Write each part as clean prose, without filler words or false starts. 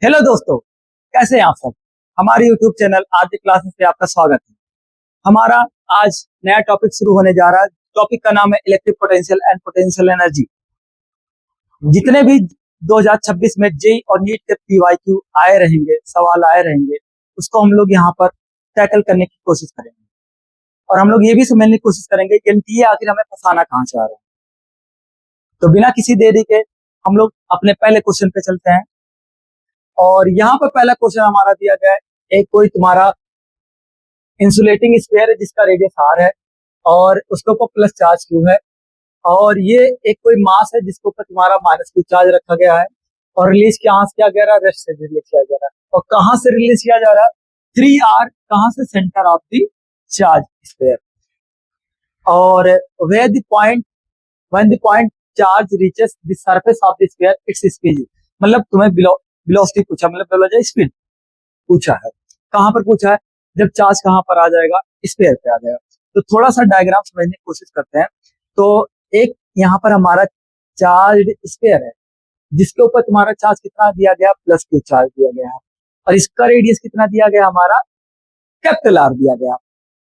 Hello दोस्तों, कैसे हैं आप सब। हमारे यूट्यूब चैनल आरजे क्लासेस पे आपका स्वागत है। हमारा आज नया टॉपिक शुरू होने जा रहा है। टॉपिक का नाम है electric potential and potential energy. जितने भी 2026 में जेई और नीट के पीवाईक्यू आए रहेंगे, सवाल आए रहेंगे, उसको हम लोग यहाँ पर टैकल करने की कोशिश करेंगे। और हम लोग ये भी समझने की कोशिश करेंगे कि एनटीए आखिर हमें फंसाना कहाँ चाह रहा है। तो बिना किसी देरी के हम लोग अपने पहले क्वेश्चन पे चलते हैं। और यहाँ पर पहला क्वेश्चन हमारा दिया गया है, एक कोई तुम्हारा इंसुलेटिंग स्फीयर है जिसका रेडियस आर है और उसके ऊपर प्लस चार्ज क्यू है, और ये एक कोई मास है जिसके ऊपर तुम्हारा माइनस क्यू चार्ज रखा गया है, और रिलीज कहाँ से किया जा रहा है, रेस्ट से रिलीज किया जा रहा है। और कहाँ से रिलीज किया जा रहा है, 3r, कहाँ से, centre of the charge sphere. और where the point when the point charge reaches the surface of the sphere its speed, मतलब तुम्हें वेलोसिटी पूछा, मतलब वेलोसिटी स्पीड पूछा है। कहां पर पूछा है, जब चार्ज कहां पर आ जाएगा, स्फीयर पे आ जाएगा। तो थोड़ा सा डायग्राम समझने की कोशिश करते हैं। तो एक यहाँ पर हमारा चार्ज स्फीयर है जिसके ऊपर तुम्हारा चार्ज कितना दिया गया, प्लस क्यू चार्ज दिया गया है, और इसका रेडियस कितना दिया गया, हमारा कैपिटल आर दिया गया।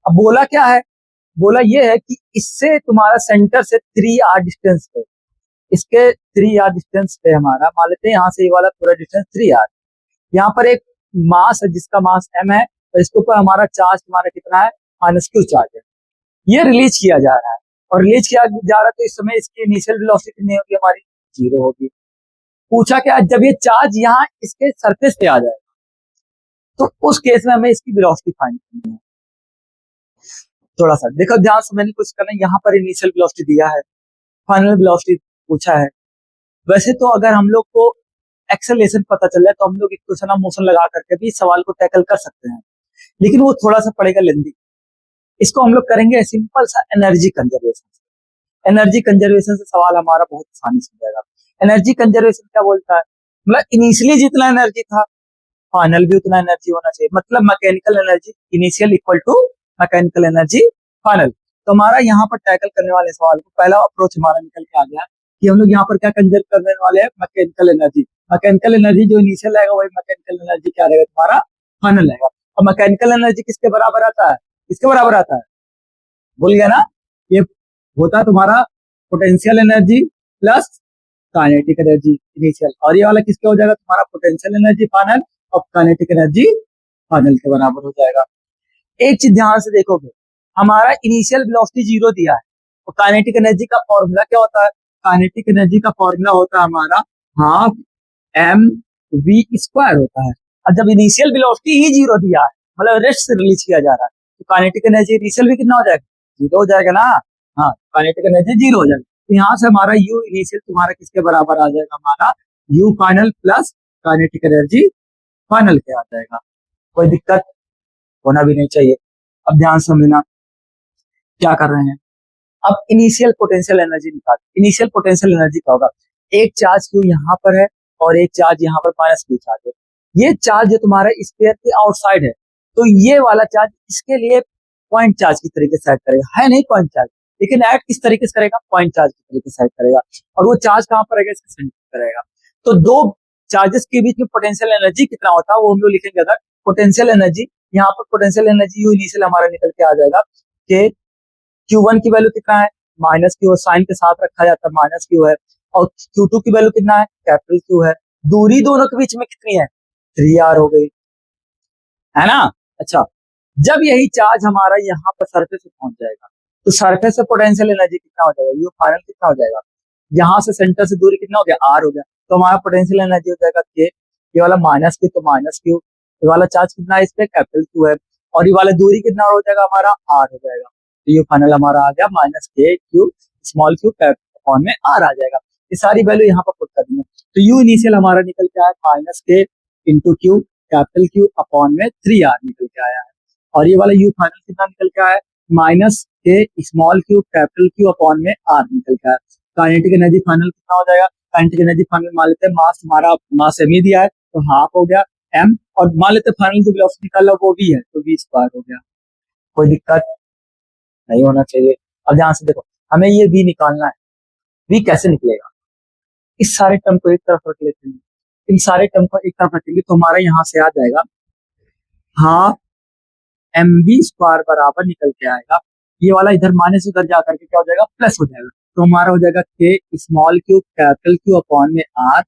अब बोला क्या है, बोला ये है कि इससे तुम्हारा सेंटर से 3r डिस्टेंस पे, इसके 3r डिस्टेंस पे हमारा, मान लेते हैं यहाँ से ये वाला पूरा डिस्टेंस 3r, यहाँ पर एक मास है जिसका मास m है, और इसके ऊपर हमारा चार्ज तुम्हारा कितना है, माइनस क्यू चार्ज है। ये रिलीज किया जा रहा है, और रिलीज किया जा रहा है तो इस समय इसकी इनिशियल वेलोसिटी कितनी होगी, हमारी 0 होगी। पूछा क्या, जब ये चार्ज यहाँ इसके सरफेस पे आ जाए तो उस केस में हमें इसकी वेलोसिटी फाइंड करनी है। थोड़ा सा देखो, ध्यान समझने की कोशिश करना। यहाँ पर इनिशियल वेलोसिटी दिया है, फाइनल वेलोसिटी पूछा है। वैसे तो अगर हम लोग को एक्सेलरेशन पता चल जाए तो हम लोग इक्वेशन ऑफ मोशन लगा करके भी सवाल को टैकल कर सकते हैं, लेकिन वो थोड़ा सा पड़ेगा लेंदी। इसको हम लोग करेंगे सिंपल सा एनर्जी कंजर्वेशन से। एनर्जी कंजर्वेशन से सवाल हमारा बहुत आसानी से हो जाएगा। एनर्जी कंजर्वेशन क्या बोलता है, मतलब इनिशियली जितना एनर्जी था फाइनल भी उतना एनर्जी होना चाहिए, मतलब mechanical energy initial equal to mechanical energy final. तो हमारा यहाँ पर टैकल करने वाले सवाल को पहला अप्रोच हमारा निकल के आ गया कि हम लोग यहाँ पर क्या कंजर्व करने वाले हैं, मैकेनिकल एनर्जी। मैकेनिकल एनर्जी जो इनिशियल रहेगा वही मैकेनिकल एनर्जी क्या रहेगा, तुम्हारा फाइनल रहेगा। और मैकेनिकल एनर्जी किसके बराबर आता है, किसके बराबर आता है, भूल गया ना, ये होता है तुम्हारा potential energy plus kinetic energy initial, और ये वाला किसके हो जाएगा, तुम्हारा पोटेंशियल एनर्जी फाइनल और काइनेटिक एनर्जी फाइनल के बराबर हो जाएगा। एक चीज ध्यान से देखोगे, हमारा इनिशियल वेलोसिटी 0 दिया है, तो काइनेटिक एनर्जी का फॉर्मूला क्या होता है, काइनेटिक एनर्जी का फॉर्मूला होता है हमारा हाफ एम वी स्क्वायर होता है। और जब इनिशियल वेलोसिटी ही 0 दिया है, मतलब रेस्ट से रिलीज किया जा रहा है, तो काइनेटिक एनर्जी इनिशियल भी कितना हो जाएगा, 0 हो जाएगा ना। हाँ, काइनेटिक एनर्जी 0 हो जाएगा। तो यहाँ से हमारा यू इनिशियल तुम्हारा किसके बराबर आ जाएगा, हमारा you final plus kinetic energy final के आ जाएगा। कोई दिक्कत होना भी नहीं चाहिए। अब ध्यान समझना क्या कर रहे हैं। अब इनिशियल पोटेंशियल एनर्जी निकाल। इनिशियल पोटेंशियल एनर्जी क्या होगा, एक चार्ज क्यू यहाँ पर है और एक चार्ज यहाँ पर माइनस क्यू चार्ज है। ये चार्ज जो तुम्हारा स्फीयर के आउटसाइड है, तो ये वाला चार्ज इसके लिए पॉइंट चार्ज की तरीके से एक्ट करेगा, है नहीं पॉइंट चार्ज, लेकिन एक्ट किस तरीके से करेगा, पॉइंट चार्ज की तरीके से एक्ट करेगा। और वो चार्ज कहाँ पर रहेगा, इसके सेंटर पर रहेगा। तो दो चार्जेस के बीच में पोटेंशियल एनर्जी कितना होता है वो हम लोग लिखेंगे। अगर पोटेंशियल एनर्जी, यहाँ पर पोटेंशियल एनर्जी यू इनिशियल हमारा निकल के आ जाएगा कि Q1 की वैल्यू कितना है, माइनस क्यू, साइन के साथ रखा जाता है, माइनस क्यू है। और Q2 की वैल्यू कितना है, कैपिटल क्यू है। दूरी दोनों के बीच में कितनी है, 3r हो गई, है ना। अच्छा, जब यही चार्ज हमारा यहाँ पर सरफेस पे पहुंच जाएगा तो सरफेस से पोटेंशियल एनर्जी कितना हो जाएगा, यू फाइनल कितना हो जाएगा, यहाँ से सेंटर से दूरी कितना हो गया, r हो गया। तो हमारा पोटेंशियल एनर्जी हो जाएगा के, ये वाला माइनस क्यू तो माइनस क्यू, ये वाला चार्ज कितना है, इस पे कैपिटल क्यू है, और ये वाला दूरी कितना हो जाएगा, हमारा r हो जाएगा। तो ये फाइनल हमारा आ गया माइनस के क्यू स्मॉल क्यू अपॉन में r आ जाएगा। ये सारी वैल्यू यहाँ पर पुट कर देंगे। तो यू इनिशियल हमारा निकल के आया माइनस के into Q capital Q upon में 3r निकल के आया है। और ये वाला यू फाइनल कितना निकल के आया है, माइनस के small Q capital Q upon में r निकल के आया। काइनेटिक एनर्जी फाइनल कितना हो जाएगा, काइनेटिक एनर्जी फाइनल मान लेते हैं मास, हमारा मास एम ही दिया है तो हाफ हो गया m, और मान लेते हैं फाइनल जो वेलोसिटी निकाला वो भी है तो v स्क्वायर हो गया। कोई दिक्कत नहीं होना चाहिए। अब ध्यान से देखो, हमें ये v निकालना है। v कैसे निकलेगा, इस सारे टर्म को एक तरफ रख लेते हैं, इन सारे टर्म को एक तरफ रखेंगे तो हमारा यहाँ से आ जाएगा हाफ एम बी स्क्वायर बराबर निकल के आएगा, ये वाला इधर माइनस उधर जा करके क्या हो जाएगा प्लस हो जाएगा, तो हमारा हो जाएगा के small Q capital Q upon में आर,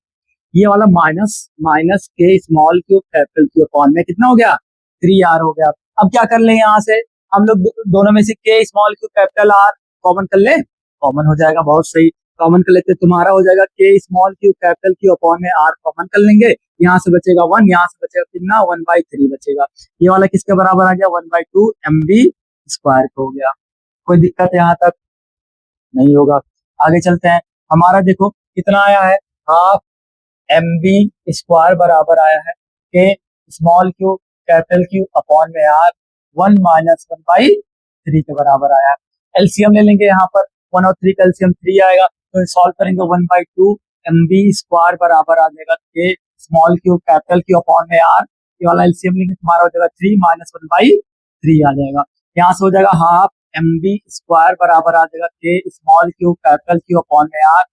ये वाला माइनस माइनस के small Q capital Q upon में कितना हो गया 3r हो गया। अब क्या कर लें यहाँ से हम लोग दोनों में से के small Q capital R common कर ले, कॉमन हो जाएगा, बहुत सही, कॉमन कर लेते तुम्हारा हो जाएगा के small Q capital Q upon में आर कॉमन कर लेंगे, यहाँ से बचेगा 1, यहाँ से बचेगा कितना 1/3 बचेगा, ये वाला किसके बराबर आ गया 1/2 एम बी स्क्वायर हो गया। कोई दिक्कत है यहाँ तक नहीं होगा। आगे चलते हैं, हमारा देखो कितना आया है हाफ एम बी स्क्वायर बराबर आया है के small Q capital Q upon में आर 1 - 1/3 के बराबर आया है। एलसीएम ले लेंगे यहाँ पर 1 और 3 का एलसीएम 3 आएगा, तो सॉल्व करेंगे 1/2 एम बी स्क्वायर बराबर आ जाएगा के small Q capital Q upon में आर, ये वाला एलसीएम लेंगे तुम्हारा हो जाएगा 3 - 1/3 आ जाएगा, यहाँ से हो जाएगा हाफ एम बी स्क्वायर बराबर आ जाएगा के small Q capital Q upon में आर,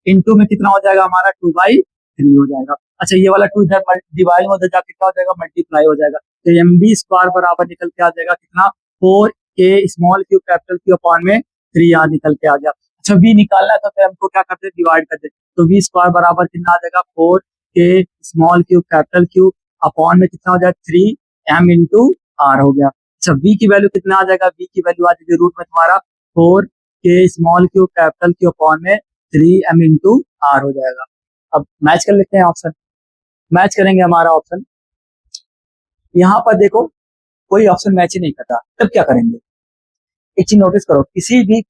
इनटू में कितना हो जाएगा हमारा 2/3 हो जाएगा। अच्छा ये वाला 2 इधर डिवाइड में उधर जाके क्या हो जाएगा मल्टीप्लाई हो जाएगा, तो एम बी स्क्वायर बराबर निकल के आ जाएगा कितना 4 के small Q capital Q upon में 3r निकल के आ गया। अच्छा v निकालना है तो हमको क्या करते हैं डिवाइड करते, तो v स्क्वायर बराबर कितना आ जाएगा 4 के small Q capital Q upon में कितना हो जाएगा 3m इंटू r हो गया। अच्छा v की वैल्यू कितना आ जाएगा, v की वैल्यू आ जाएगी रूट में तुम्हारा 4 के small Q capital Q upon में 3m इंटू r हो जाएगा। अब मैच कर लेते हैं ऑप्शन, मैच करेंगे हमारा ऑप्शन, यहाँ पर देखो कोई ऑप्शन मैच ही नहीं करता, तब क्या करेंगे, एक चीज नोटिस करो किसी भी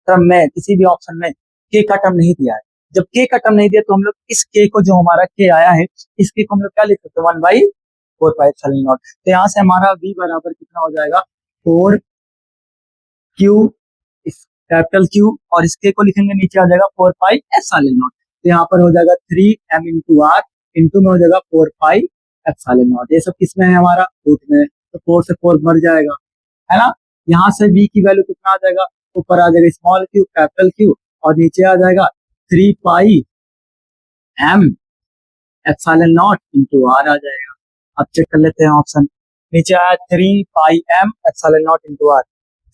टर्म में किसी भी ऑप्शन में के का टर्म नहीं दिया है, जब के का टर्म नहीं दिया तो हम लोग इस के को जो हमारा के आया है इस के को हम लोग क्या लिख सकते हैं 1/4πε0, तो यहाँ से हमारा v बराबर कितना हो जाएगा 4 क्यू कैपिटल क्यू और इस के को लिखेंगे नीचे आ जाएगा 4πε0, तो यहाँ पर हो जाएगा 3m इंटू आर इंटू में हो जाएगा 4πε0, ये सब किसमें है हमारा रूट में, तो 4 से 4 मर जाएगा है ना। यहाँ से v की वैल्यू कितना आ जाएगा, ऊपर आ जाएगा स्मॉल क्यू कैपिटल क्यू और नीचे आ जाएगा 3πm एप्सिलॉन इंटू आर आ जाएगा। अब चेक कर लेते हैं ऑप्शन, नीचे आया 3πm epsilon into R,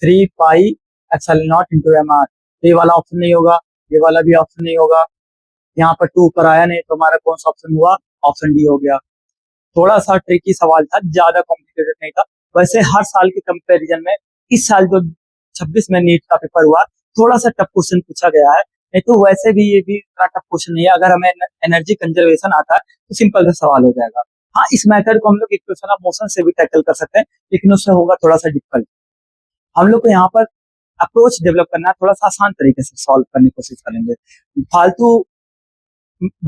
3π into M R, ये वाला ऑप्शन नहीं होगा, ये वाला भी ऑप्शन नहीं होगा, यहाँ पर 2 ऊपर आया नहीं तो हमारा कौन सा ऑप्शन हुआ, ऑप्शन डी हो गया। थोड़ा सा ट्रिकी सवाल था, ज्यादा कॉम्प्लिकेटेड नहीं था, वैसे हर साल के कंपैरिजन में इस साल जो 26 में नीट का पेपर हुआ थोड़ा सा टफ क्वेश्चन पूछा गया है, नहीं तो वैसे भी ये भी इतना टफ क्वेश्चन नहीं है, अगर हमें एनर्जी कंजर्वेशन आता है तो सिंपल सा सवाल हो जाएगा। हाँ इस मेथड को हम लोग इक्वेशन ऑफ मोशन से भी टैकल कर सकते हैं, लेकिन उससे होगा थोड़ा सा डिफिकल्ट, हम लोग को यहाँ पर अप्रोच डेवलप करना है, थोड़ा सा आसान तरीके से सॉल्व करने की कोशिश करेंगे, फालतू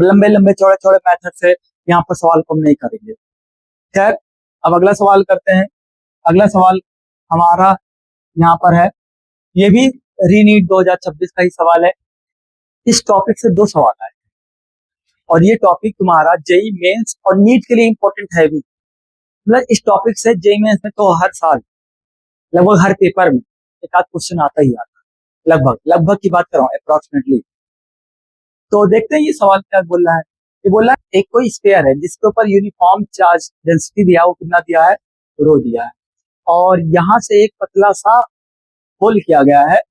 लंबे लंबे चौड़े चौड़े मेथड से यहाँ पर सवाल को हम नहीं करेंगे। खैर अब अगला सवाल करते हैं, अगला सवाल हमारा यहाँ पर है, ये भी रीनीट 2026 का ही सवाल है, इस टॉपिक से 2 सवाल आए और ये टॉपिक तुम्हारा जेई मेंस और नीट के लिए इंपॉर्टेंट है भी, मतलब इस टॉपिक से जेई मेंस में तो हर साल लगभग हर पेपर में एक आध क्वेश्चन आता ही आता, लगभग लगभग की बात कर रहा हूँ अप्रोक्सीमेटली। तो देखते हैं ये सवाल क्या बोल रहा है, ये बोल रहा है एक कोई स्फीयर है जिसके ऊपर यूनिफॉर्म चार्ज डेंसिटी दिया, वो कितना दिया है रो दिया है, और यहाँ से एक पतला सा होल किया गया है,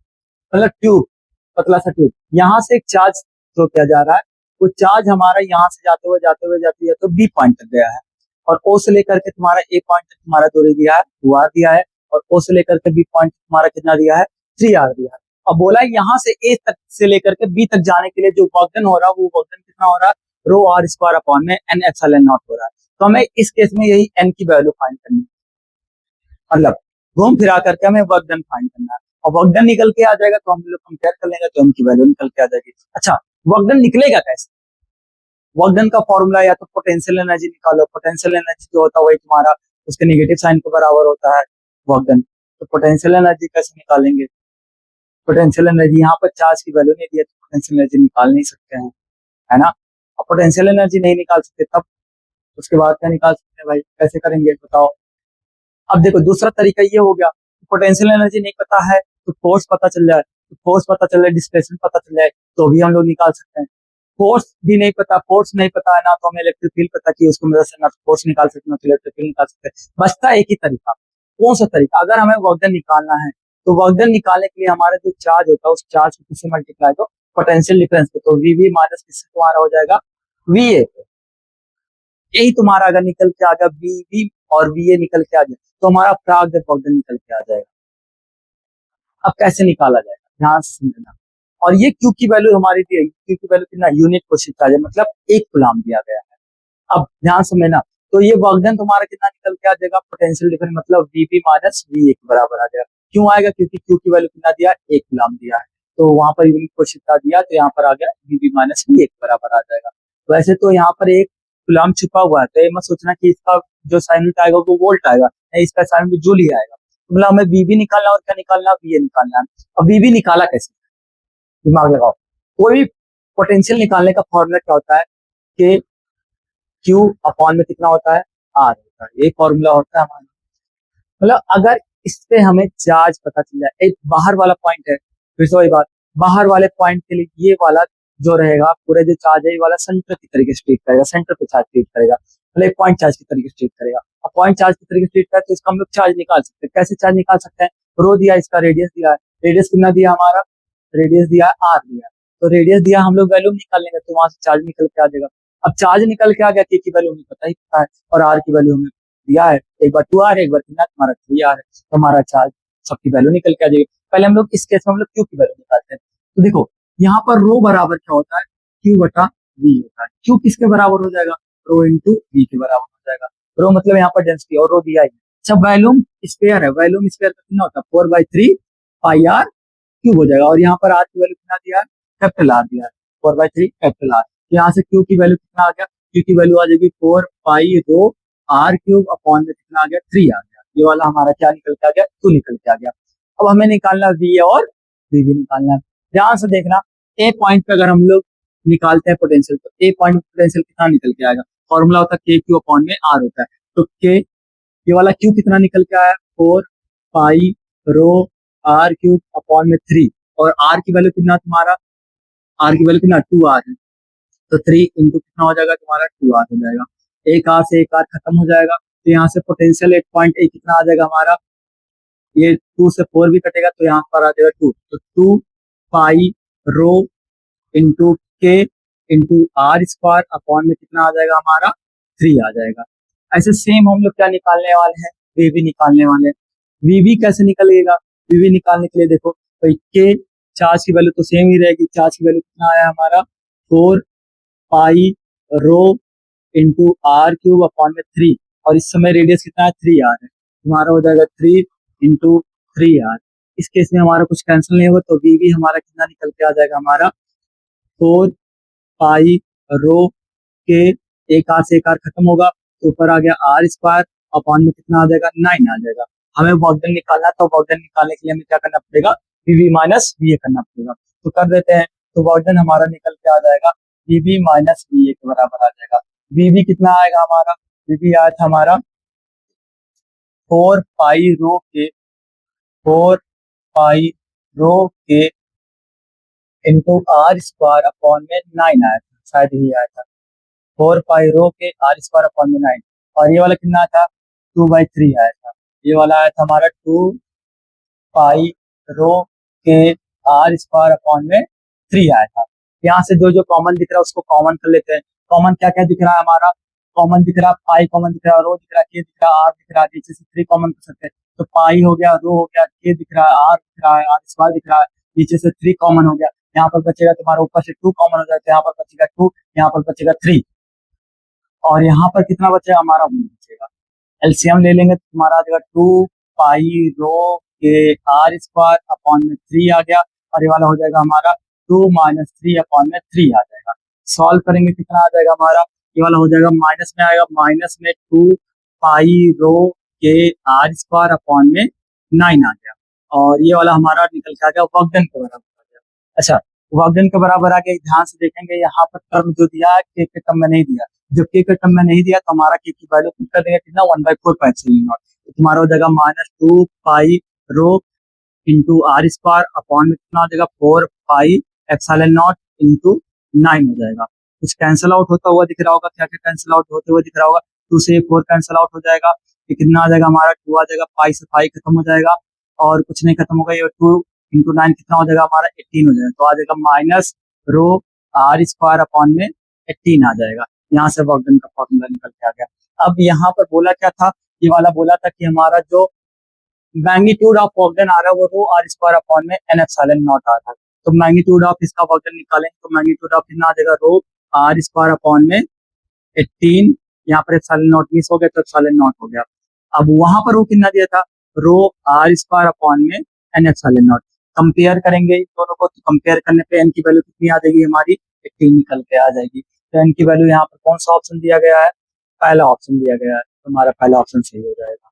मतलब ट्यूब, पतला सा ट्यूब, यहाँ से एक चार्ज थ्रो किया जा रहा है, वो चार्ज हमारा यहाँ से जाते हुए जाते हुए जाते हुए तो बी पॉइंट तक गया है, और ओ से लेकर के तुम्हारा ए पॉइंट तक तुम्हारा दूरी दिया है 2r दिया है, और ओ से लेकर के बी पॉइंट तुम्हारा कितना दिया है 3r दिया है। अब बोला है यहाँ से ए तक से लेकर के बी तक जाने के लिए जो वर्क डन हो रहा है वो वर्क डन कितना हो रहा है रो r स्क्वायर अपॉन में n एप्सिलॉन नॉट हो रहा है, तो हमें इस केस में यही n की वैल्यू फाइंड करनी है, मतलब घूम फिरा करके हमें वर्क डन फाइंड करना है, और वर्क डन निकल के आ जाएगा तो हम लोग कंपेयर कर लेंगे तो उनकी वैल्यू निकल के आ जाएगी। अच्छा वर्क डन निकलेगा कैसे, वर्क डन का फॉर्मूला या तो पोटेंशियल एनर्जी निकालो, पोटेंशियल एनर्जी जो होता है वही तुम्हारा उसके नेगेटिव साइन के बराबर होता है वर्क डन, तो पोटेंशियल एनर्जी कैसे निकालेंगे, पोटेंशियल एनर्जी यहाँ पर चार्ज की वैल्यू नहीं दी है तो पोटेंशियल एनर्जी निकाल नहीं सकते हैं, है ना। अब पोटेंशियल एनर्जी नहीं निकाल सकते तब उसके बाद क्या निकाल सकते हैं भाई, कैसे करेंगे बताओ। अब देखो दूसरा तरीका ये हो गया, पोटेंशियल एनर्जी नहीं पता है तो फोर्स पता चल जाए, तो फोर्स पता चल जाए डिस्प्लेसमेंट पता चल जाए तो भी हम लोग निकाल सकते हैं, फोर्स भी नहीं पता, फोर्स नहीं पता है ना, तो हमें इलेक्ट्रिक फील्ड पता कि उसकी मदद से ना फोर्स निकाल सकते ना तो इलेक्ट्रिक फील्ड निकाल सकते हैं। बचता एक ही तरीका, कौन सा तरीका? अगर हमें वर्क डन निकालना है तो वर्क डन निकालने के लिए हमारा जो चार्ज होता है उस चार्ज को किससे मल्टीप्लाई दो, पोटेंशियल डिफरेंस पे, तो वीवी माइनस किससे तुम्हारा हो जाएगा, वीए। यही तुम्हारा अगर निकल के आ गया वीवी और वीए निकल के आ गया तो हमारा फ्रैक्ट वर्क डन निकल के आ जाएगा। अब कैसे निकाला जाएगा, ध्यान से समझना। और ये क्यू की वैल्यू हमारी दी है, क्यू की वैल्यू कितना, यूनिट क्वेश्चन चार्ज है, मतलब 1 कूलम दिया गया है। अब ध्यान से समझना, तो ये वर्क डन तुम्हारा कितना निकल के आ जाएगा, पोटेंशियल डिफरेंस मतलब वीबी माइनस वी के बराबर आ जाएगा। क्यों आएगा, क्योंकि क्यू की वैल्यू कितना दिया, 1 कूलम दिया है, तो वहां पर यूनिट क्वेश्चन चार्ज दिया तो यहाँ पर आ गया वीबी माइनस वी के बराबर आ जाएगा। वैसे तो यहाँ पर 1 कूलम छुपा हुआ है, तो ये मत सोचना कि इसका जो साइन आएगा वो वोल्ट आएगा, नहीं, इसका साइन भी जूल ही आएगा। मतलब हमें वीबी निकालना और क्या निकालना, वीए निकालना है। अब वीबी निकाला कैसे, दिमाग लगाओ। कोई भी पोटेंशियल निकालने का फॉर्मूला क्या होता है कि क्यू अपॉन में कितना होता है, आर होता है, ये फॉर्मूला होता है हमारा। मतलब अगर इस पे हमें चार्ज पता चल जाए, एक बाहर वाला पॉइंट है, फिर से वही बात, बाहर वाले पॉइंट के लिए ये वाला जो रहेगा पूरे जो चार्ज है ये वाला सेंटर की तरीके से ट्रीट करेगा, सेंटर पे चार्ज ट्रीट करेगा, मतलब एक पॉइंट चार्ज की तरीके से ट्रीट करेगा। अब पॉइंट चार्ज की तरीके से ट्रीट करें तो इसका हम लोग चार्ज निकाल सकते हैं। कैसे चार्ज निकाल सकते हैं, रो दिया, इसका रेडियस दिया है, रेडियस कितना दिया हमारा, रेडियस दिया है आर दिया है, तो रेडियस दिया, हम लोग वैल्यू निकाल लेंगे तो वहां से चार्ज निकल के आ जाएगा। अब चार्ज निकल के आ गया, के की वैल्यू हमें पता ही पता है और आर की वैल्यू हमें दिया है, एक बार 2 आर एक बार कितना तुम्हारा 3 आर है, तो हमारा चार्ज सबकी वैल्यू निकल के आ जाएगी। पहले हम लोग इस केस में हम लोग क्यू की वैल्यू निकालते हैं, तो देखो यहाँ पर रो बराबर क्या होता है, क्यू बटा वी होता है। क्यू किसके बराबर हो जाएगा, रो इंटू वी के बराबर हो जाएगा। रो मतलब यहाँ पर डेंसिटी और रो दिया है। अच्छा वैल्यूम स्क्वायर है, वैल्यूम स्क्वायर का कितना होता है, 4/3 पाई आर क्यूब हो जाएगा, और यहाँ पर आर की वैल्यू कितना दिया है, कैपिटल आर दिया है, 4/3 कैपिटल आर। यहाँ से क्यू की वैल्यू कितना आ गया, क्यू की वैल्यू आ जाएगी 4 पाई आर क्यूब अपॉन में कितना आ गया, 3 आ गया। ये वाला हमारा क्या निकल के आ गया, 2 निकल के आ गया। अब हमें निकालना वी और वी निकालना है। ध्यान से देखना, ए पॉइंट पे अगर हम लोग निकालते हैं पोटेंशियल, तो ए पॉइंट पोटेंशियल कितना निकल के आएगा, फॉर्मूला होता है के क्यू अपॉन में आर होता है, तो के ये वाला क्यू कितना निकल के आया, 4 पाई आर क्यूब अपॉन में 3, और आर की वैल्यू कितना तुम्हारा, आर की वैल्यू कितना 2 आर है, तो 3 इंटू कितना हो जाएगा तुम्हारा, 2 आर हो जाएगा। एक आर से एक आर खत्म हो जाएगा, तो यहाँ से पोटेंशियल 8.8 कितना आ जाएगा हमारा, ये 2 से 4 भी कटेगा तो यहाँ पर आ जाएगा 2, तो 2 पाई इंटू के इंटू आर स्क्वायर अपॉन में कितना आ जाएगा हमारा, 3 आ जाएगा। ऐसे सेम हम लोग क्या निकालने वाले हैं, वीवी निकालने वाले हैं। वीवी कैसे निकलेगा, वीवी निकालने के लिए देखो, तो के चार्ज की वैल्यू तो सेम ही रहेगी, चार्ज की वैल्यू कितना आया हमारा, 4 pi into R cube upon में 3, और इस समय रेडियस कितना है, 3 आर है, तुम्हारा हो जाएगा 3 इंटू 3 आर। इस केस में हमारा कुछ कैंसिल नहीं होगा, तो वीवी हमारा कितना निकल के आ जाएगा हमारा, 4 पाई के एक आर से एक आर खत्म होगा, तो ऊपर आ गया आर स्क्वायर अपॉन में कितना आ जाएगा, 9 आ जाएगा। हमें वर्क डन निकालना, तो वर्क डन निकालने के लिए हमें क्या करना पड़ेगा, वीवी माइनस वी करना पड़ेगा, तो कर देते हैं। तो वर्क डन हमारा निकल के आ जाएगा वीवी माइनस वी के बराबर आ जाएगा। वीवी कितना आएगा हमारा, वीवी आया था हमारा 4 pi into R square upon में 9 आया था, शायद ही आया था, 4 पाई आर स्क्वायर अपॉन में 9, और ये वाला कितना था, 2/3 आया था, ये वाला आया था हमारा 2 पाई आर स्क्वायर अपॉन में 3 आया था। यहाँ से जो जो कॉमन दिख रहा है उसको कॉमन कर लेते हैं। कॉमन क्या क्या दिख रहा है हमारा, कॉमन दिख रहा है पाई, कॉमन दिख रहा है रो दिख रहा है, के दिख रहा है, आर दिख रहा है, नीचे से 3 कॉमन कर सकते हैं, तो पाई हो गया, रो हो गया, के दिख रहा है, आर दिख रहा है, आर स्क्वायर दिख रहा है, नीचे से 3 कॉमन हो गया, यहाँ पर बचेगा तुम्हारा, ऊपर से 2 कॉमन हो जाएगा, यहाँ पर बचेगा 2, यहाँ पर बचेगा 3, और यहाँ पर कितना बचेगा हमारा 1 बचेगा। एलसीएम ले लेंगे तो तुम्हारा आ जाएगा 2 पाई के आर स्क्वायर अपॉन में 3 आ गया, और ये वाला हो जाएगा हमारा 2 - 3 अपॉन में 3 आ जाएगा। सॉल्व करेंगे कितना आ जाएगा हमारा, ये वाला हो जाएगा माइनस में आएगा, माइनस में 2 पाई के आर स्क्वायर अपॉन में 9 आ गया, और ये वाला हमारा निकल के आ गया वर्क डन के बराबर आ गया। अच्छा वर्क डन के बराबर आ गया, ध्यान से देखेंगे यहाँ पर टर्म जो दिया है के टर्म में नहीं दिया, जब के टर्म में नहीं दिया तो हमारा के की वैल्यू कर देंगे कितना, 1/4 पाई, तो तुम्हारा हो जाएगा -2 pi into R square upon में कितना हो जाएगा, 4 पाई एप्सिलॉन नॉट इंटू 9 हो जाएगा। कुछ कैंसिल आउट होता हुआ दिख रहा होगा, क्या क्या कैंसिल आउट होते हुए दिख रहा होगा, 2 से 4 कैंसिल आउट हो जाएगा, ये कितना आ जाएगा हमारा 2 आ जाएगा, पाई से पाई खत्म हो जाएगा और कुछ नहीं खत्म होगा, ये 2 इंटू 9 कितना हो जाएगा हमारा 18 हो जाएगा, तो आ जाएगा minus rho R square upon में 18 आ जाएगा। यहाँ से वर्क डन का फॉर्मूला निकल के आ गया। अब यहाँ पर बोला क्या था, ये वाला बोला था कि हमारा जो मैग्नीट्यूड ऑफ वर्क डन आ रहा है वो रो आर स्क्वायर अपॉन में एन एप्सिलॉन नॉट आ रहा है, तो मैग्नीट्यूड ऑफ इसका वर्क डन निकालेंगे तो मैग्नीट्यूड ऑफ कितना आ जाएगा रो आर स्क्वायर अपॉन में 18, यहाँ पर एप्सिलॉन नॉट मिस हो गया तो एप्सिलॉन नॉट हो गया। अब वहां पर वो कितना दिया था, रो आर स्क्वायर अपॉन में एन एप्सिलॉन नॉट, कंपेयर करेंगे इन दोनों को, तो कंपेयर करने पे एन की वैल्यू कितनी आ जाएगी हमारी 18 निकल के आ जाएगी। तो एन की वैल्यू यहाँ पर कौन सा ऑप्शन दिया गया है, पहला ऑप्शन दिया गया है, तो हमारा पहला ऑप्शन सही हो जाएगा।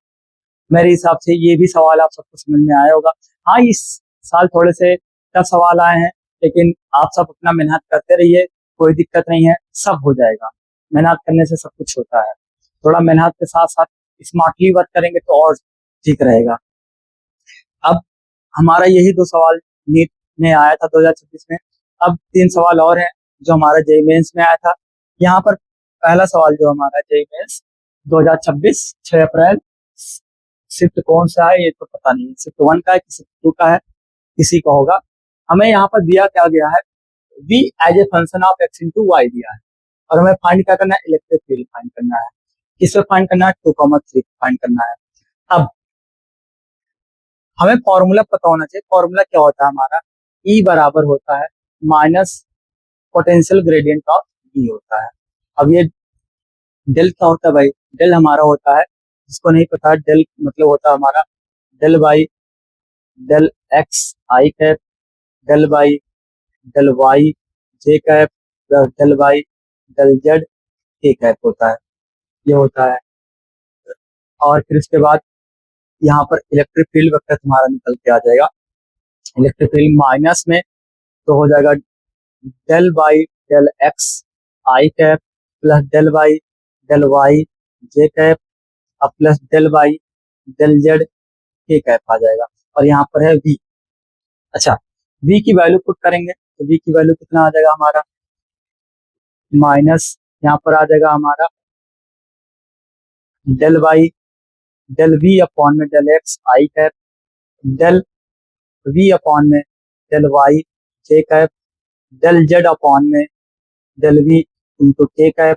मेरे हिसाब से ये भी सवाल आप सबको समझ में आया होगा। हाँ, इस साल थोड़े से टफ सवाल आए हैं, लेकिन आप सब अपना मेहनत करते रहिए, कोई दिक्कत नहीं है, सब हो जाएगा। मेहनत करने से सब कुछ होता है, थोड़ा मेहनत के साथ साथ स्मार्टली वर्क करेंगे तो और ठीक रहेगा। अब हमारा यही 2 सवाल नीट में आया था 2026 में, अब 3 सवाल और हैं जो हमारा जेईई मेंस में आया था। यहाँ पर पहला सवाल जो हमारा जेईई मेंस 2026 6 अप्रैल, शिफ्ट कौन सा है ये तो पता नहीं, शिफ्ट 1 का है कि शिफ्ट 2 का है, किसी का होगा। हमें यहाँ पर दिया क्या गया है, v as a function of x into Y दिया है, और हमें फाइंड क्या करना है, इलेक्ट्रिक फील्ड फाइंड करना है। किससे फाइंड करना है, 2,3 फाइंड करना है। अब हमें फॉर्मूला पता होना चाहिए, फॉर्मूला क्या होता है हमारा, E बराबर होता है minus potential gradient of V होता है। अब ये डेल क्या होता है भाई, डेल हमारा होता है, जिसको नहीं पता, डेल मतलब होता है हमारा del by del X I cap, del by del Y J cap, plus del by del Z K cap होता है, ये होता है। और फिर उसके बाद यहाँ पर इलेक्ट्रिक फील्ड वेक्टर तुम्हारा निकल के आ जाएगा, इलेक्ट्रिक फील्ड माइनस में तो हो जाएगा del by del X I cap plus del by del Y J cap अब plus del by del Z K cap आ जाएगा, और यहाँ पर है वी। अच्छा, वी की वैल्यू पुट करेंगे तो वी की वैल्यू कितना आ जाएगा हमारा, माइनस यहाँ पर आ जाएगा हमारा del by del V upon में del X I cap, del V upon में del Y J cap, del Z upon में del V into K cap,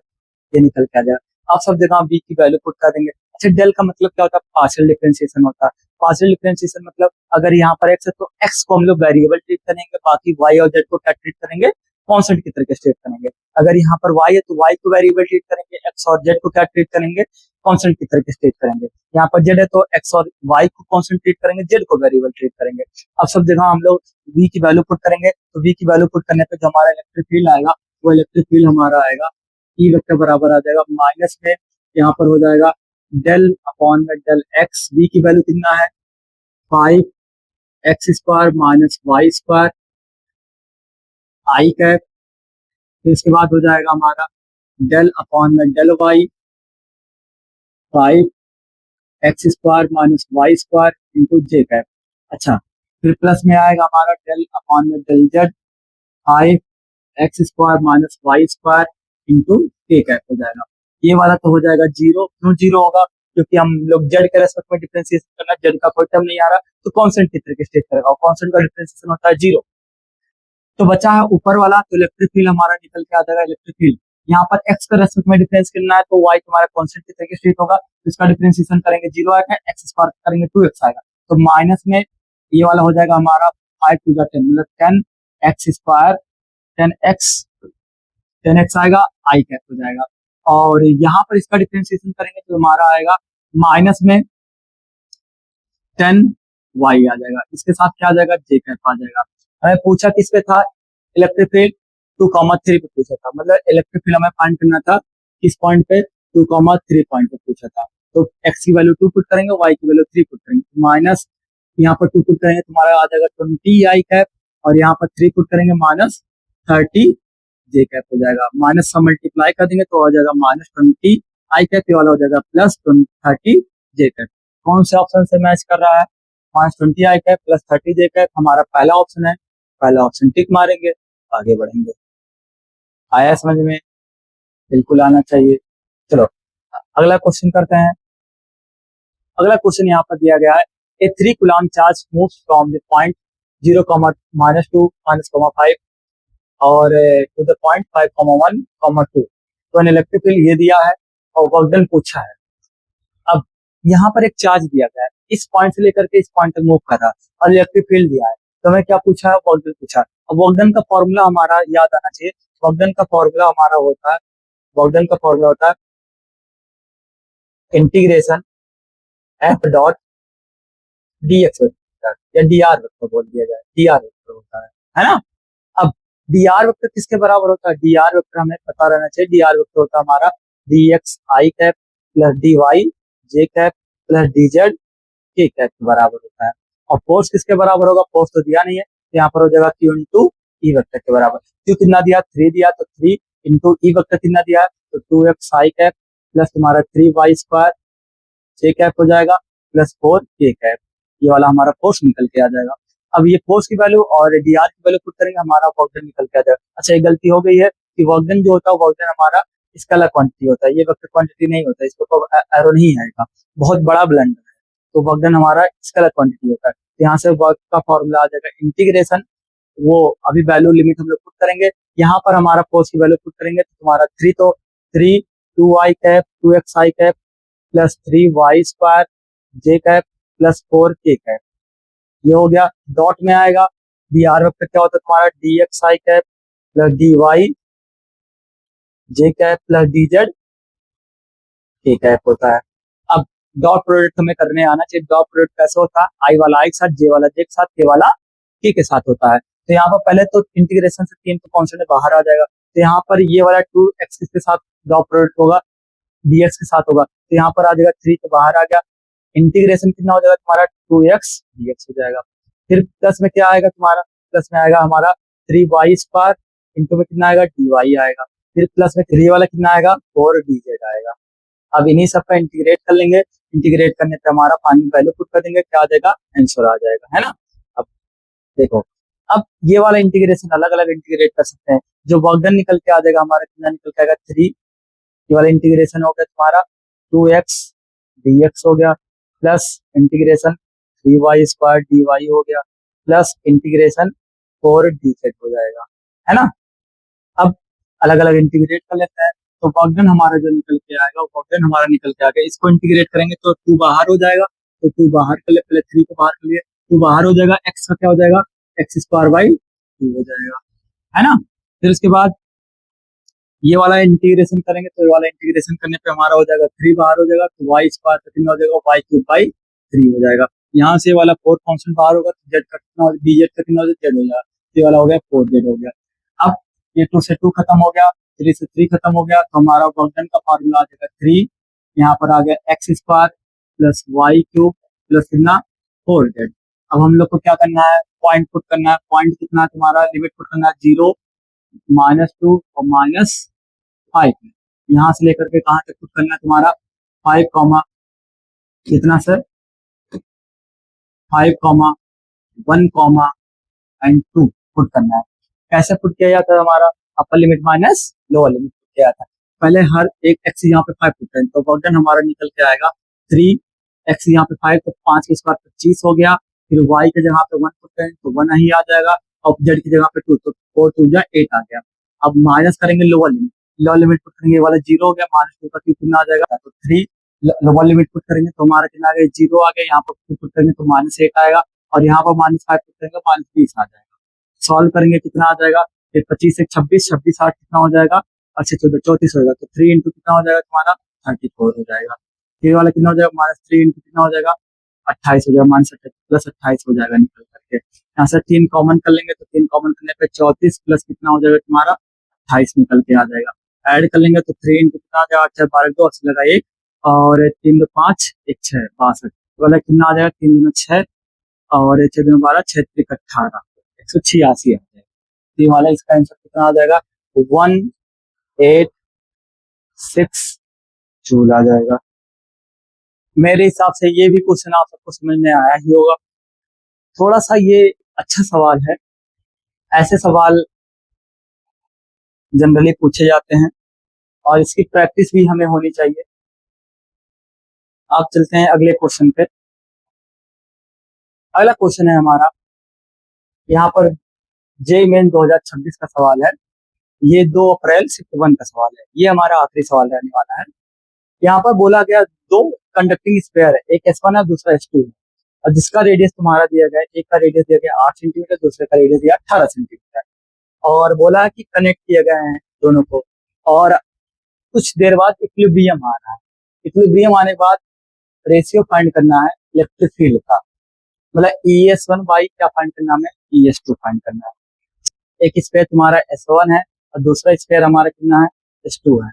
ये निकल के आ जाएगा। आप सब जगह वी की वैल्यू पुट कर देंगे। अच्छा, डेल का मतलब क्या होता है, पार्शियल डिफरेंशिएशन होता है। पार्शियल डिफरेंशिएशन मतलब अगर यहाँ पर एक्स है तो एक्स को हम लोग वेरिएबल ट्रीट करेंगे, बाकी वाई और जेड को क्या ट्रीट करेंगे, कॉन्स्टेंट की तरीके से ट्रीट करेंगे। अगर यहाँ पर वाई है तो वाई को वेरिएबल ट्रीट करेंगे, एक्स और जेड को क्या ट्रीट करेंगे, कॉन्स्टेंट की तरीके से ट्रीट करेंगे। यहाँ पर जेड है तो एक्स और वाई को कॉन्स्टेंट ट्रीट करेंगे, जेड को वेरिएबल ट्रीट करेंगे। अब सब जगह हम लोग वी की वैल्यू पुट करेंगे, तो वी की वैल्यू पुट करने पे जो हमारा इलेक्ट्रिक फील्ड आएगा वो इलेक्ट्रिक फील्ड हमारा आएगा ई वेक्टर बराबर आ जाएगा माइनस में, यहाँ पर हो जाएगा डेल अपॉन में डेल एक्स, वी की वैल्यू कितना है 5x square minus Y square I cap, फिर इसके बाद हो जाएगा हमारा डेल अपॉन में del Y 5x square minus Y square into J cap. अच्छा, फिर प्लस में आएगा हमारा डेल अपॉन में del Z 5x square minus Y square into K cap हो जाएगा। ये वाला तो हो जाएगा जीरो, क्यों जीरो होगा, क्योंकि हम लोग जेड के रेस्पेक्ट में डिफरेंशिएशन करना, जेड का कोई टर्म नहीं आ रहा तो कांस्टेंट की तरीके से करेगा, और कांस्टेंट का डिफरेंशिएशन होता है जीरो। तो बचा है ऊपर वाला, तो इलेक्ट्रिक फील्ड हमारा निकल के आ जाएगा, इलेक्ट्रिक फील्ड यहाँ पर एक्स का रेस्पेक्ट में डिफरेंस करना है तो वाई तुम्हारा कांस्टेंट की तरीके से होगा, तो इसका डिफरेंशिएशन करेंगे जीरो आएगा, एक्स स्क्वायर करेंगे 2x आएगा, तो माइनस में ये वाला हो जाएगा हमारा 5 टू द 10 मतलब 10x स्क्वायर 10x 10x आएगा, आई कैप हो जाएगा। और यहाँ पर इसका डिफरेंशिएशन करेंगे तो हमारा आएगा माइनस में 10y आ जाएगा, इसके साथ क्या आ जाएगा, जे कैप आ जाएगा। हमें पूछा किस पे था, इलेक्ट्रिक फील्ड 2,3 पे पूछा था, मतलब इलेक्ट्रिक फील्ड हमें फाइंड करना था किस पॉइंट पे, 2,3 पॉइंट पे पूछा था। तो x की वैल्यू 2 पुट करेंगे, y की वैल्यू 3 पुट करेंगे, माइनस यहाँ पर 2 पुट करेंगे तुम्हारा आ जाएगा 20 आई कैप, और यहाँ पर 3 पुट करेंगे माइनस 30 जे कैप हो जाएगा, माइनस से मल्टीप्लाई कर देंगे तो हो जाएगा माइनस 20 आई कैप, ये वाला हो जाएगा प्लस 30 जे कैप। कौन से ऑप्शन से मैच कर रहा है, माइनस 20 आई कैप प्लस 30 जे कैप हमारा पहला ऑप्शन है, पहला ऑप्शन टिक मारेंगे, आगे बढ़ेंगे। आया समझ में? बिल्कुल आना चाहिए। चलो अगला क्वेश्चन करते हैं। अगला क्वेश्चन यहाँ पर दिया गया है, ए 3 coulomb charge moves from the point 0, -2 -5 और टू द पॉइंट 5, 1, 2। तो एन इलेक्ट्रिक फील्ड ये दिया है और वर्क डन पूछा है। अब यहाँ पर एक चार्ज दिया गया है, इस पॉइंट से लेकर के इस पॉइंट तक मूव कर रहा है और इलेक्ट्रिक फील्ड दिया है। तो हमें क्या पूछा है? वर्क डन पूछा है। अब वर्क डन का फॉर्मूला हमारा याद आना चाहिए। वर्क डन का फॉर्मूला हमारा होता है, वर्क डन का फॉर्मूला होता है integration F dot D x या डी आर वेक्टर बोल दिया जाए, डी आर वेक्टर होता है ना। अब डी आर वेक्टर किसके बराबर होता है? डी आर वेक्टर हमें पता रहना चाहिए। डी आर वेक्टर होता है हमारा D x I cap plus D Y J cap plus D Z K cap के बराबर होता है। और फोर्स किसके बराबर होगा? फोर्स तो दिया नहीं है, तो यहाँ पर हो जाएगा क्यू इंटू ई वेक्टर के बराबर। क्यू कितना दिया? 3 दिया, तो 3 इंटू ई वेक्टर कितना दिया है? तो 2x आई कैप प्लस तुम्हारा 3y² जे कैप हो जाएगा प्लस 4 के कैप। ये वाला हमारा फोर्स निकल के आ जाएगा। अब ये फोर्स की वैल्यू और डी आर की वैल्यू पुट करेंगे, हमारा वर्क डन निकल के आ जाएगा। अच्छा एक गलती हो गई है कि वर्क डन जो होता है वर्क डन हमारा स्केलर क्वांटिटी होता है, ये वेक्टर क्वांटिटी नहीं होता है, इसको तो एरो नहीं आएगा, बहुत बड़ा ब्लंडर है। तो वर्क डन हमारा स्केलर क्वांटिटी होता है। तो यहाँ से वर्क का फॉर्मूला आ जाएगा इंटीग्रेशन, वो अभी वैल्यू लिमिट हम लोग पुट करेंगे। यहाँ पर हमारा फोर्स की वैल्यू पुट करेंगे तो तुम्हारा 3, तो 3 2y कैप 2x आई कैप प्लस 3y² जे कैप प्लस 4 के कैप। ये हो गया। डॉट में आएगा डी आर वेक्टर क्या होता है तुम्हारा? D x I cap plus D Y J cap plus D Z K cap होता है। अब डॉट प्रोडक्ट हमें करने आना चाहिए। डॉट प्रोडक्ट कैसे होता है? आई वाला आई के साथ, जे वाला जे के साथ, के वाला के साथ होता है। तो यहाँ पर पहले तो इंटीग्रेशन से 3 तो कॉन्स्टेंट बाहर आ जाएगा। तो यहाँ पर ये वाला 2x के साथ डॉट प्रोडक्ट होगा, dx के साथ होगा, तो यहाँ पर आ जाएगा 3 तो बाहर आ गया। इंटीग्रेशन कितना हो जाएगा तुम्हारा? 2x dx हो जाएगा। फिर प्लस में क्या आएगा तुम्हारा? प्लस में आएगा हमारा 3y² इंटू में कितना आएगा? dy आएगा। फिर प्लस में 3 वाला कितना आएगा? 4dz आएगा। अब इन्हीं सबका इंटीग्रेट कर लेंगे। इंटीग्रेट करने पे हमारा फाइनल वैल्यू पुट कर देंगे, क्या आ जाएगा? आंसर आ जाएगा, है ना। अब देखो, अब ये वाला इंटीग्रेशन अलग अलग इंटीग्रेट कर सकते हैं। जो वर्क डन निकल के आ जाएगा हमारा कितना निकल के आएगा? 3। ये वाला इंटीग्रेशन हो गया तुम्हारा 2x dx हो गया प्लस इंटीग्रेशन 3y² dy हो गया प्लस इंटीग्रेशन 4dz हो जाएगा, है ना। अब अलग अलग इंटीग्रेट कर लेते हैं। तो वर्क डन हमारा जो निकल के आएगा, वर्क डन हमारा निकल के आ गया। इसको इंटीग्रेट करेंगे तो 2 बाहर हो जाएगा, तो 2 बाहर कर ले, पहले 3 को बाहर कर लिए, 2 बाहर हो जाएगा। x का क्या हो जाएगा? x² 2 हो जाएगा, है ना। फिर उसके बाद ये वाला इंटीग्रेशन करेंगे, तो ये वाला इंटीग्रेशन करने पे हमारा हो जाएगा 3 बाहर हो जाएगा, तो y² का कितना हो जाएगा? y³ 3 हो जाएगा। यहाँ से वाला 4 कांस्टेंट बाहर होगा, तो z का कितना, dz का कितना हो जाएगा? z हो जाएगा। ये वाला हो गया 4z हो गया। अब ये 2 से 2 खत्म हो गया, 3 से 3 खत्म हो गया, तो हमारा वर्क डन का फॉर्मूला आ जाएगा 3, यहाँ पर आ गया x² प्लस y³ प्लस कितना? 4z। अब हम लोग को क्या करना है? पॉइंट पुट करना है। पॉइंट कितना तुम्हारा? लिमिट पुट करना है 0, -2 और -5 में। यहाँ से लेकर के कहाँ तक पुट करना है तुम्हारा? 5 कॉमा कितना sir? 5 comma 1 comma and 2 put करना है। कैसे पुट किया जाता है हमारा? Upper limit minus lower limit put किया जाता है। पहले हर एक एक्स यहाँ पे 5 पुट करें, तो वर्क डन हमारा निकल के आएगा 3x यहाँ पे 5, तो 5 के स्क्वायर 25 हो गया। फिर y के जगह पे 1 पुट करें तो 1 ही आ जाएगा, और z की जगह पे 2, तो 4 2 जा 8 आ गया। अब माइनस करेंगे lower limit, lower limit put करेंगे, ये वाला 0 हो गया, -2 का कितना आ जाएगा? तो 3। लोअर लिमिट पुट करेंगे तो हमारा कितना आ गया? 0 आ गया। यहाँ पर पुट करेंगे तो -8 आएगा, और यहाँ पर -5 पुट करेंगे -20 आ जाएगा। सॉल्व करेंगे कितना आ जाएगा? फिर 25 से 26, 26 8 कितना हो जाएगा? अच्छा 14 34 हो जाएगा। तो 3 इंटू कितना हो जाएगा तुम्हारा? 34 हो जाएगा। ये वाला कितना हो जाएगा? -3 इंटू कितना हो जाएगा? 28 हो जाएगा, -28 प्लस 28 हो जाएगा निकल करके। यहाँ से 3 कॉमन कर लेंगे, तो 3 कॉमन करने पे 34 प्लस कितना हो जाएगा तुम्हारा? 28 निकल के आ जाएगा। ऐड कर लेंगे तो 3 इंटू कितना आ जाएगा? 8 12 2 80 लगा 1, और 3 2 5 1 6 62 वाला कितना आ जाएगा? 3 2 6 और 6 2 12 6 3 18 186 आ जाएगा। ये वाला इसका आंसर कितना आ जाएगा? 186 जूल आ जाएगा। मेरे हिसाब से ये भी क्वेश्चन आप सबको समझ में आया ही होगा। थोड़ा सा ये अच्छा सवाल है, ऐसे सवाल जनरली पूछे जाते हैं और इसकी प्रैक्टिस भी हमें होनी चाहिए। आप चलते हैं अगले क्वेश्चन पे। अगला क्वेश्चन है हमारा, यहाँ पर जे मेन 2026 का सवाल है। ये 2 अप्रैल शिफ्ट 1 का सवाल है। ये हमारा आखिरी सवाल रहने वाला है। यहाँ पर बोला गया 2 कंडक्टिंग स्फीयर है, एक S1 है दूसरा S2 है, और जिसका रेडियस तुम्हारा दिया गया है, एक का रेडियस दिया गया 8 सेंटीमीटर, दूसरे का रेडियस दिया 18 सेंटीमीटर, और बोला है कि कनेक्ट किए गए हैं दोनों को, और कुछ देर बाद इक्विलिब्रियम आना है। इक्विलिब्रियम आने के बाद रेशियो फाइंड करना है इलेक्ट्रिक फील्ड का, मतलब ES1 बाई क्या फाइंड करना है, ES2 फाइंड करना है। एक स्फीयर तुम्हारा S1 है और दूसरा स्फीयर हमारा कितना है, S2 है,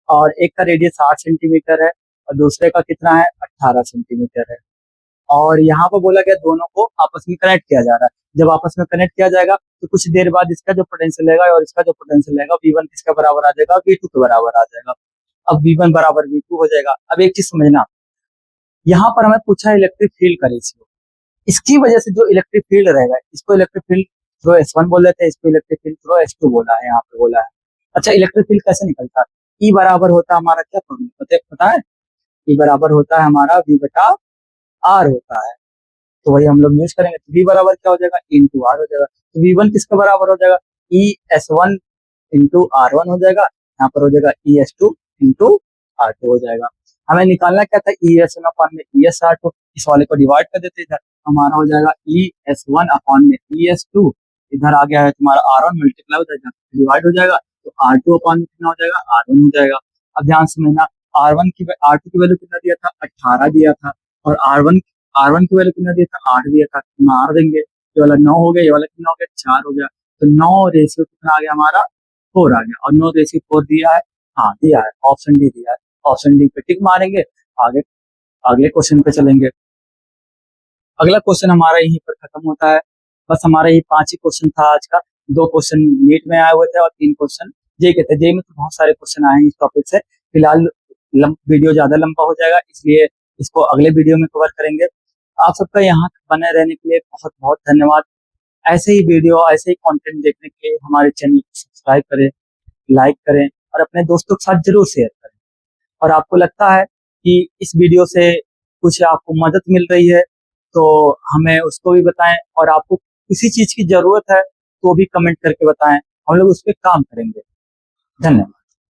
और एक का रेडियस 8 सेंटीमीटर है और दूसरे का कितना है, 18 सेंटीमीटर है। और यहाँ पर बोला गया दोनों को आपस में कनेक्ट किया जा रहा है। जब आपस में कनेक्ट किया जाएगा तो कुछ देर बाद इसका जो पोटेंशियल रहेगा और इसका जो पोटेंशियल रहेगा V1 किसका बराबर आ जाएगा, V2 के बराबर आ जाएगा। अब V1 बराबर V2 हो जाएगा। अब एक चीज समझना, यहाँ पर हमें पूछा है इलेक्ट्रिक फील्ड का रेशियो। इसकी वजह से जो इलेक्ट्रिक फील्ड रहेगा, इसको इलेक्ट्रिक फील्ड थ्रो S1 बोल लेते हैं, इसको इलेक्ट्रिक फील्ड थ्रो S2 बोला है, यहाँ पे बोला है। अच्छा, इलेक्ट्रिक फील्ड कैसे निकलता है? E बराबर होता है हमारा क्या फॉर्मूला पता है? E बराबर होता है हमारा V बटा R होता है। तो वही हम लोग यूज करेंगे। तो V बराबर क्या हो जाएगा, इंटू आर हो जाएगा। तो V1 किसके बराबर हो जाएगा, ES1 इंटू R1 हो जाएगा। यहाँ पर हो जाएगा ES2 इंटू R2 हो जाएगा। हमें निकालना क्या था, ES1 अपॉन में ES2, इस वाले को डिवाइड कर देते इधर, हमारा हो जाएगा ES1 अपॉन में ES2, इधर आ गया है तुम्हारा R1 मल्टीप्लाई हो जाएगा, डिवाइड हो जाएगा, तो R2 अपॉन में कितना हो जाएगा, R1 हो जाएगा। अब ध्यान समझना, R2 की वैल्यू कितना दिया था, 18 दिया था, और R1 की वैल्यू कितना दिया था, 8 दिया था। मार देंगे, ये वाला 9 हो गया, ये वाला कितना हो गया, 4 हो गया। तो 9 रेशियो कितना आ गया हमारा, 4 आ गया, और 9 रेशियो 4 दिया है, हाँ दिया है, ऑप्शन डी दिया है। ऑप्शन डी पे टिक मारेंगे, आगे अगले क्वेश्चन पे चलेंगे। अगला क्वेश्चन हमारा यहीं पर खत्म होता है। बस हमारा ये 5 ही क्वेश्चन था आज का। 2 क्वेश्चन नीट में आए हुए थे और 3 क्वेश्चन जे के थे। जे में तो बहुत सारे क्वेश्चन आए हैं इस टॉपिक से। फिलहाल वीडियो ज्यादा लंबा हो जाएगा, इसलिए इसको अगले वीडियो में कवर करेंगे। आप सबका यहाँ बने रहने के लिए बहुत बहुत धन्यवाद। ऐसे ही वीडियो, ऐसे ही कंटेंट देखने के लिए हमारे चैनल को सब्सक्राइब करें, लाइक करें और अपने दोस्तों के साथ जरूर शेयर करें। और आपको लगता है कि इस वीडियो से कुछ आपको मदद मिल रही है तो हमें उसको भी बताएं, और आपको किसी चीज की जरूरत है तो भी कमेंट करके बताएं, हम लोग उस पर काम करेंगे। धन्यवाद।